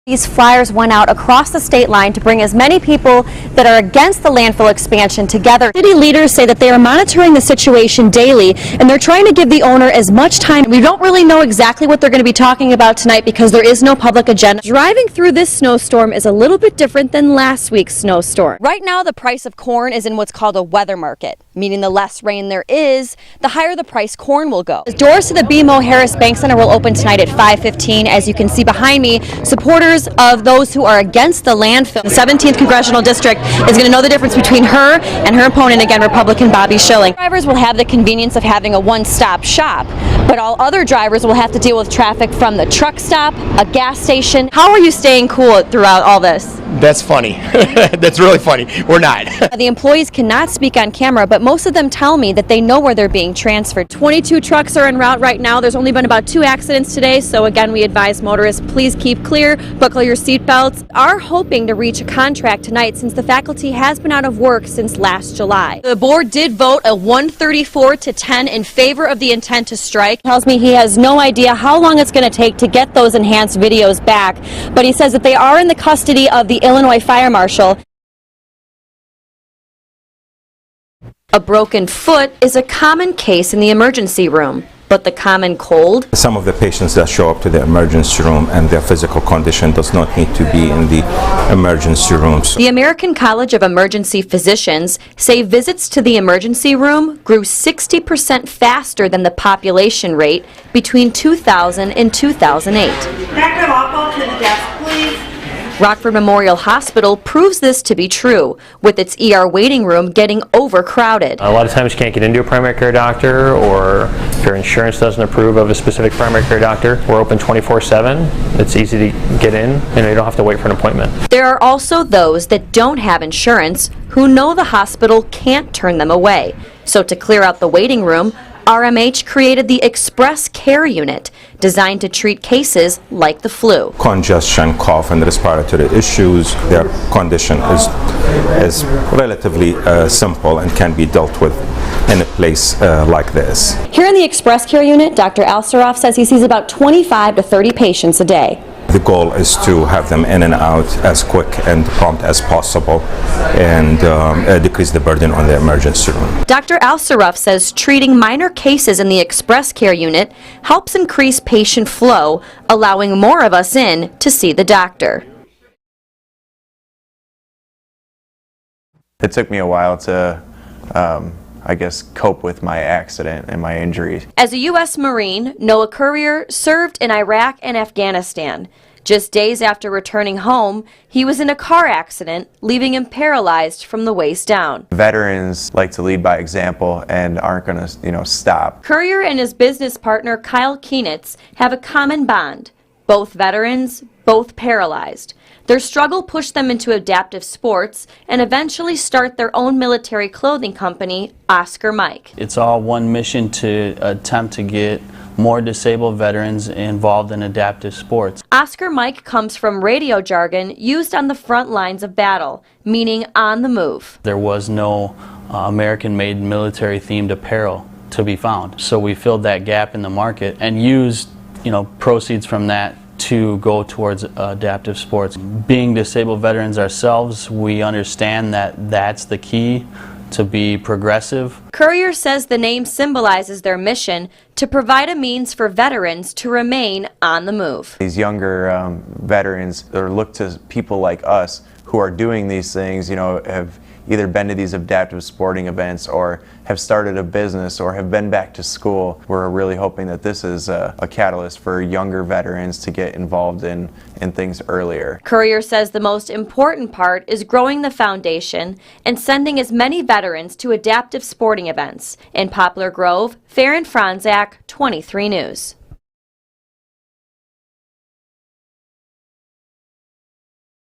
These flyers went out across the state line to bring as many people that are against the landfill expansion together. City leaders say that they are monitoring the situation daily and they're trying to give the owner as much time. We don't really know exactly what they're going to be talking about tonight because there is no public agenda. Driving through this snowstorm is a little bit different than last week's snowstorm. Right now the price of corn is in what's called a weather market, meaning the less rain there is, the higher the price corn will go. The doors to the BMO Harris Bank Center will open tonight at 5:15. As you can see behind me, supporters of those who are against the landfill. The 17th Congressional District is going to know the difference between her and her opponent, again, Republican Bobby Schilling. Drivers will have the convenience of having a one-stop shop, but all other drivers will have to deal with traffic from the truck stop, a gas station. How are you staying cool throughout all this? That's funny. That's really funny. We're not. The employees cannot speak on camera, but most of them tell me that they know where they're being transferred. 22 trucks are en route right now. There's only been about 2 accidents today, so again, we advise motorists, please keep clear, buckle your seatbelts. Are hoping to reach a contract tonight since the faculty has been out of work since last July. The board did vote a 134-10 in favor of the intent to strike. Tells me he has no idea how long it's going to take to get those enhanced videos back, but he says that they are in the custody of the Illinois Fire Marshal. A broken foot is a common case in the emergency room, but the common cold? Some of the patients that show up to the emergency room and their physical condition does not need to be in the emergency rooms. The American College of Emergency Physicians say visits to the emergency room grew 60% faster than the population rate between 2000 and 2008. Dr. Lawful, to the desk, please. Rockford Memorial Hospital proves this to be true, with its ER waiting room getting overcrowded. A lot of times you can't get into a primary care doctor, or if your insurance doesn't approve of a specific primary care doctor. We're open 24/7. It's easy to get in, and you don't have to wait for an appointment. There are also those that don't have insurance who know the hospital can't turn them away. So to clear out the waiting room, RMH created the Express Care Unit, designed to treat cases like the flu. Congestion, cough, and respiratory issues, their condition is relatively simple and can be dealt with in a place like this. Here in the Express Care Unit, Dr. Alsaroff says he sees about 25 to 30 patients a day. The goal is to have them in and out as quick and prompt as possible and decrease the burden on the emergency room. Dr. Alsaroff says treating minor cases in the Express Care Unit helps increase patient flow, allowing more of us in to see the doctor. It took me a while to I guess, cope with my accident and my injuries. As a U.S. Marine, Noah Courier served in Iraq and Afghanistan. Just days after returning home, he was in a car accident, leaving him paralyzed from the waist down. Veterans like to lead by example and aren't going to, stop. Courier and his business partner, Kyle Kienitz, have a common bond. Both veterans, both paralyzed. Their struggle pushed them into adaptive sports and eventually start their own military clothing company, Oscar Mike. It's all one mission to attempt to get more disabled veterans involved in adaptive sports. Oscar Mike comes from radio jargon used on the front lines of battle, meaning on the move. There was no American-made military-themed apparel to be found, so we filled that gap in the market and used, proceeds from that to go towards adaptive sports. Being disabled veterans ourselves, we understand that that's the key to be progressive. Courier says the name symbolizes their mission to provide a means for veterans to remain on the move. These younger veterans or look to people like us who are doing these things, have either been to these adaptive sporting events or have started a business or have been back to school. We're really hoping that this is a catalyst for younger veterans to get involved in things earlier. Courier says the most important part is growing the foundation and sending as many veterans to adaptive sporting events. In Poplar Grove, Faran Fronczak, 23 News.